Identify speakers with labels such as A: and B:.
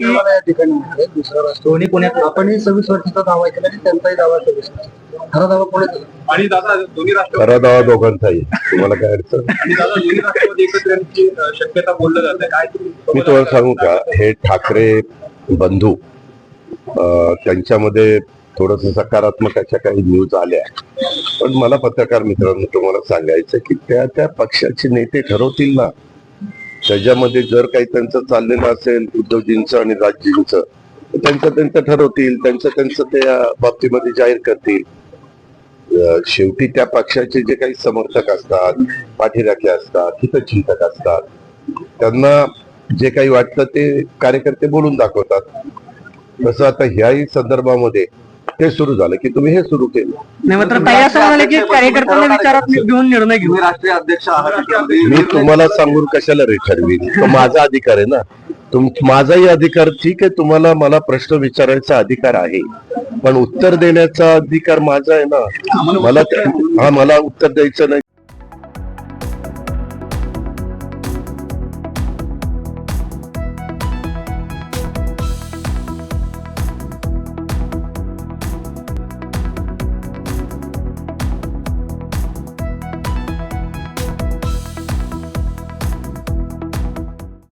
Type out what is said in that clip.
A: या ठिकाणी आहे. दुसरा राष्ट्रवादी पुण्यात आपणही 26 वर्षाचा दावा केला आणि त्यांचाही दावा 26 खरा दावा पुण्यात
B: आणि दादा दोन्ही
C: खरा दावा दोघांचाही. तुम्हाला काय अडचण?
B: आणि दादा दोन्ही राष्ट्रवादी एकत्र येण्याची शक्यता बोललं जाते काय
C: मी तुम्हाला सांगू का, हे ठाकरे बंधू त्यांच्यामध्ये थोडस सकारात्मक अशा काही न्यूज आल्या, पण मला पत्रकार मित्रांनो तुम्हाला सांगायचं की त्या पक्षाचे नेते ठरवतील ना. त्याच्यामध्ये जर काही त्यांचं चाललेलं असेल उद्धवजींचं आणि राजजींचं, तर त्यांचं ठरवतील, त्यांचं त्या बाबतीमध्ये जाहीर करतील. शेवटी त्या पक्षाचे जे काही समर्थक असतात, पाठीराखे असतात, हितचिंतक असतात, त्यांना जे काही वाटतं ते कार्यकर्ते बोलून दाखवतात. तसं आता ह्याही संदर्भामध्ये ते सुरू झालं की तुम्ही हे सुरू केलं.
A: कार्यकर्त्यांना विचारात घेऊन निर्णय घेऊ.
B: राष्ट्रीय अध्यक्ष आहात.
C: मी तुम्हाला सांगून कशाला ठरवीन? तो माझा अधिकार आहे ना. माझाही अधिकार ठीक आहे, तुम्हाला मला प्रश्न विचारायचा अधिकार आहे, पण उत्तर देण्याचा अधिकार माझा आहे ना. मला उत्तर द्यायचं नाही